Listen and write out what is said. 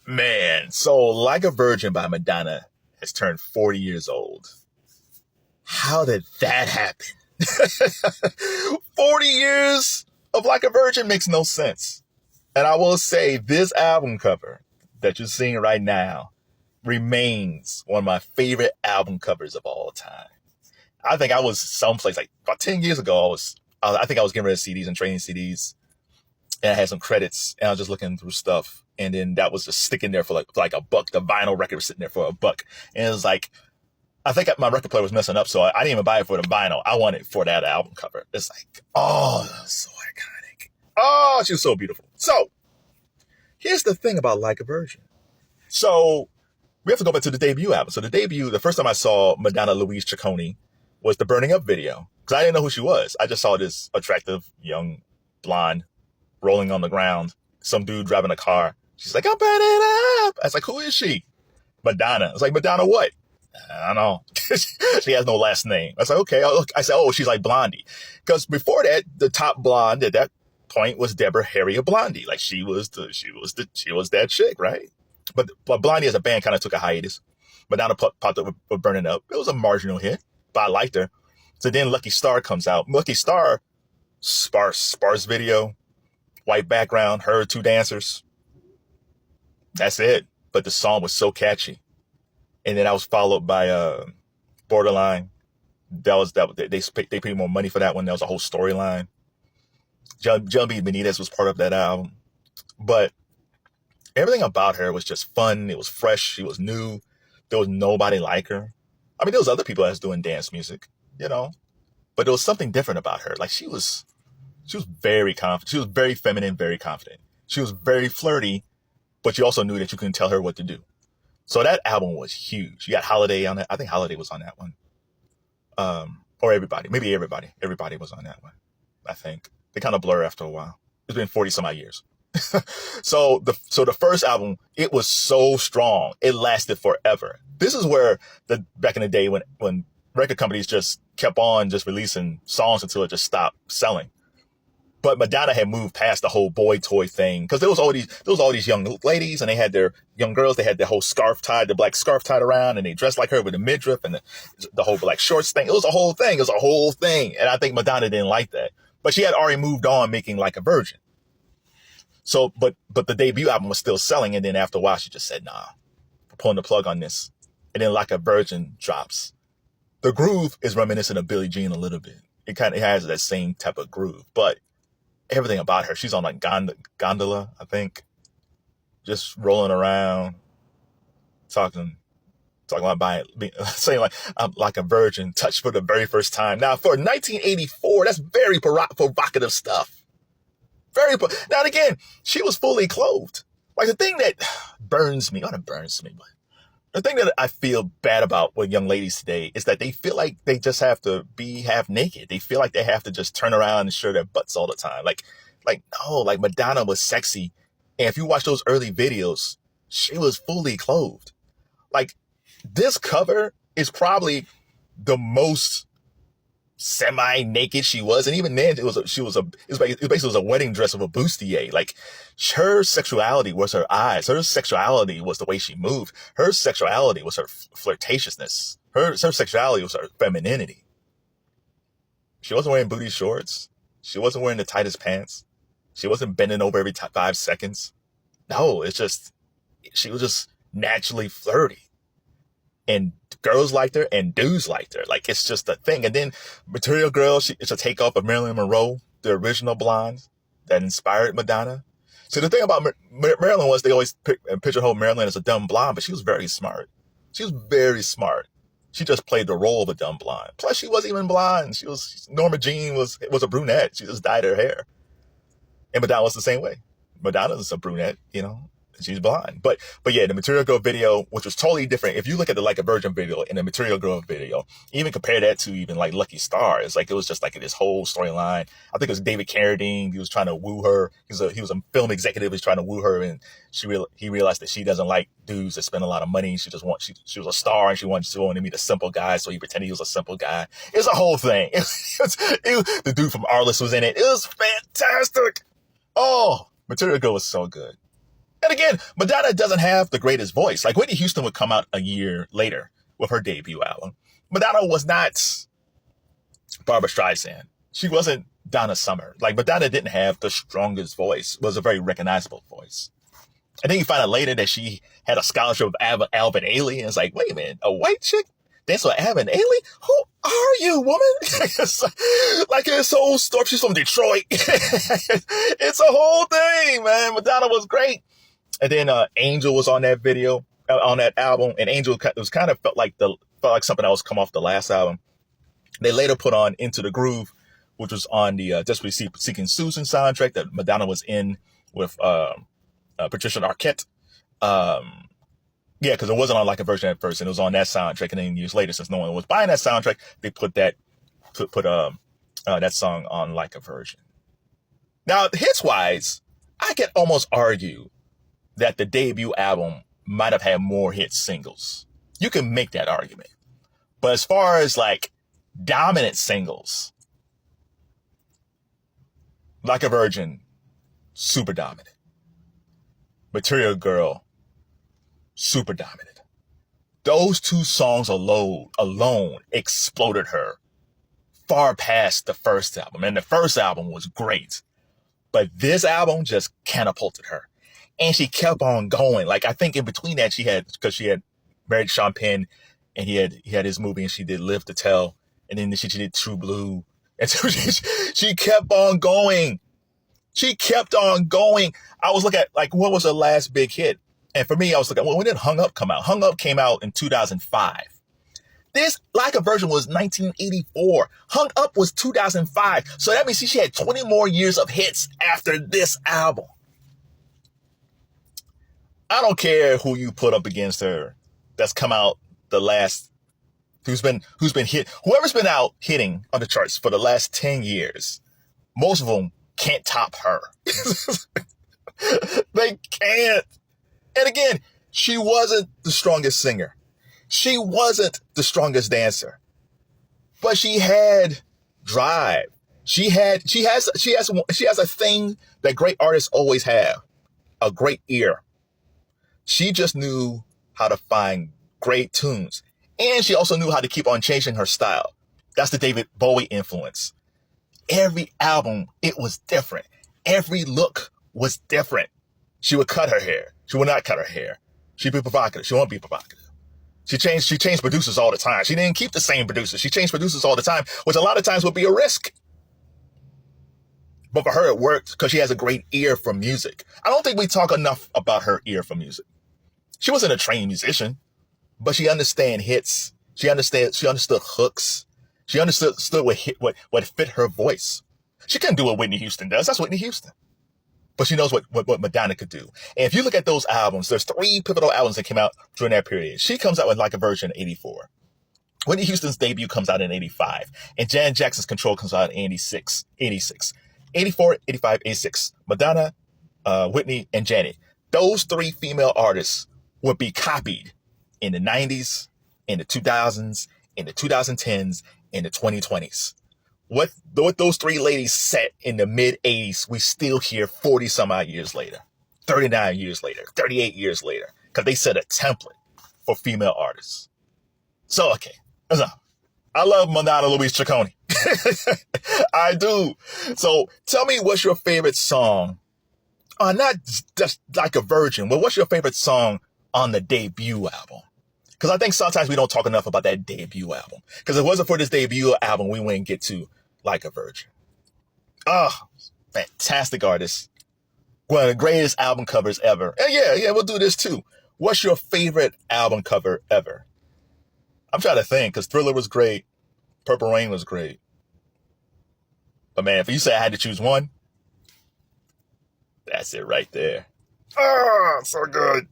Man, so Like a Virgin by Madonna has turned 40 years old. How did that happen? 40 years of Like a Virgin makes no sense. And I will say this album cover that you're seeing right now remains one of my favorite album covers of all time. I think I was someplace like about 10 years ago. I think I was getting rid of CDs and trading CDs, and I had some credits, and I was just looking through stuff, and then that was just sticking there for like a buck. The vinyl record was sitting there for a buck, and it was like, I think my record player was messing up, so I didn't even buy it for the vinyl. I wanted it for that album cover. It's like, oh, that's so iconic. Oh, she was so beautiful. So here's the thing about Like a Virgin. So we have to go back to the debut album. So the first time I saw Madonna Louise Ciccone was the Burning Up video, because I didn't know who she was. I just saw this attractive young blonde rolling on the ground, some dude driving a car. She's like, I'm burning up. I was like, who is she? Madonna. I was like, Madonna what? I don't know. She has no last name. I was like, okay. I said, oh, she's like Blondie. Because before that, the top blonde at that point was Deborah Harriet Blondie. Like she was that chick, right? But Blondie as a band kind of took a hiatus. Madonna popped up with Burning Up. It was a marginal hit, but I liked her. So then Lucky Star comes out. Lucky Star, sparse video, white background, her two dancers. That's it. But the song was so catchy. And then that was followed by Borderline. They paid more money for that one. That was a whole storyline. Jumpy Benitez was part of that album. But everything about her was just fun. It was fresh. She was new. There was nobody like her. I mean, there was other people that was doing dance music, but there was something different about her. Like she was very confident. She was very feminine, very confident. She was very flirty, but you also knew that you couldn't tell her what to do. So that album was huge. You got Holiday on it. I think Holiday was on that one. Or everybody. Maybe everybody. Everybody was on that one. I think. They kind of blur after a while. It's been 40 some odd years. So the first album, it was so strong. It lasted forever. This is where back in the day when record companies just kept on just releasing songs until it just stopped selling. But Madonna had moved past the whole boy toy thing, because there was all these young ladies, and they had their young girls. They had their whole the black scarf tied around, and they dressed like her with a midriff and the whole black shorts thing. It was a whole thing. And I think Madonna didn't like that, but she had already moved on, making Like a Virgin. So, but the debut album was still selling, and then after a while, she just said, "Nah, we're pulling the plug on this." And then Like a Virgin drops. The groove is reminiscent of Billie Jean a little bit. It kind of has that same type of groove, but everything about her, she's on like gondola, I think, just rolling around, talking about saying like, I'm like a virgin, touched for the very first time. Now, for 1984, that's very provocative stuff. Now, and again, she was fully clothed. Like the thing that burns me, but the thing that I feel bad about with young ladies today is that they feel like they just have to be half naked. They feel like they have to just turn around and show their butts all the time. No, like Madonna was sexy. And if you watch those early videos, she was fully clothed. Like this cover is probably the most semi-naked she was, and even then it was basically a wedding dress of a bustier. Like her sexuality was her eyes, her sexuality was the way she moved, her sexuality was her flirtatiousness, her sexuality was her femininity. She wasn't wearing booty shorts, she wasn't wearing the tightest pants, she wasn't bending over every 5 seconds. No, she was just naturally flirty. And girls liked her and dudes liked her. Like, it's just a thing. And then Material Girl, it's a takeoff of Marilyn Monroe, the original blonde that inspired Madonna. So the thing about Marilyn was they always pigeonhole Marilyn as a dumb blonde, but she was very smart. She was very smart. She just played the role of a dumb blonde. Plus, she wasn't even blonde. Norma Jean was a brunette. She just dyed her hair. And Madonna was the same way. Madonna's a brunette, she's blonde. But yeah, the Material Girl video, which was totally different. If you look at the Like a Virgin video and the Material Girl video, even compare that to even like Lucky Star, it's like it was just like this whole storyline. I think it was David Carradine. He was trying to woo her. He was a film executive. He was trying to woo her, and he realized that she doesn't like dudes that spend a lot of money. She was a star, and she wanted to meet a simple guy, so he pretended he was a simple guy. It's a whole thing. The dude from Arliss was in it. It was fantastic. Oh, Material Girl was so good. And again, Madonna doesn't have the greatest voice. Like Whitney Houston would come out a year later with her debut album. Madonna was not Barbara Streisand. She wasn't Donna Summer. Like Madonna didn't have the strongest voice. It was a very recognizable voice. And then you find out later that she had a scholarship with Alvin Ailey. And it's like, wait a minute, a white chick dance with Alvin Ailey? Who are you, woman? Like it's a whole story. She's from Detroit. It's a whole thing, man. Madonna was great. And then Angel was on that video, on that album. And Angel was kind of felt like something that was come off the last album. They later put on Into the Groove, which was on the Desperately Seeking Susan soundtrack that Madonna was in with Patricia Arquette. Yeah, because it wasn't on Like a Virgin at first, and it was on that soundtrack. And then years later, since no one was buying that soundtrack, they put that song on Like a Virgin. Now, hits-wise, I could almost argue that the debut album might have had more hit singles. You can make that argument. But as far as like dominant singles, Like a Virgin, super dominant. Material Girl, super dominant. Those two songs alone exploded her far past the first album. And the first album was great. But this album just catapulted her. And she kept on going. Like I think in between that because she had married Sean Penn and he had his movie and she did Live to Tell. And then she did True Blue. And so she kept on going. She kept on going. I was looking at like, what was her last big hit? And for me, I was looking at, well, when did Hung Up come out? Hung Up came out in 2005. This Like a Virgin was 1984. Hung Up was 2005. So that means she had 20 more years of hits after this album. I don't care who you put up against her that's come out the last, whoever's been out hitting on the charts for the last 10 years, most of them can't top her. They can't. And again, she wasn't the strongest singer. She wasn't the strongest dancer. But she had drive. She has a thing that great artists always have, a great ear. She just knew how to find great tunes. And she also knew how to keep on changing her style. That's the David Bowie influence. Every album, it was different. Every look was different. She would cut her hair. She would not cut her hair. She'd be provocative. She won't be provocative. She changed producers all the time. She didn't keep the same producers. She changed producers all the time, which a lot of times would be a risk. But for her, it worked because she has a great ear for music. I don't think we talk enough about her ear for music. She wasn't a trained musician, but she understood hits. She understood hooks. She understood what fit her voice. She couldn't do what Whitney Houston does. That's Whitney Houston. But she knows what Madonna could do. And if you look at those albums, there's 3 pivotal albums that came out during that period. She comes out with Like a Virgin in 84. Whitney Houston's debut comes out in 85. And Janet Jackson's Control comes out in 86. 84, 85, 86. Madonna, Whitney, and Janet. Those 3 female artists would be copied in the 90s, in the 2000s, in the 2010s, in the 2020s. What those 3 ladies set in the mid-80s, we still hear 40 some odd years later, 39 years later, 38 years later, because they set a template for female artists. So, okay, that's enough. I love Madonna Louise Ciccone. I do. So tell me, what's your favorite song? Not just Like a Virgin, but what's your favorite song on the debut album? Because I think sometimes we don't talk enough about that debut album. Because if it wasn't for this debut album, we wouldn't get to Like a Virgin. Oh, fantastic artist. One of the greatest album covers ever. And yeah, we'll do this too. What's your favorite album cover ever? I'm trying to think, because Thriller was great. Purple Rain was great. But man, if you say I had to choose one, that's it right there. Oh, so good.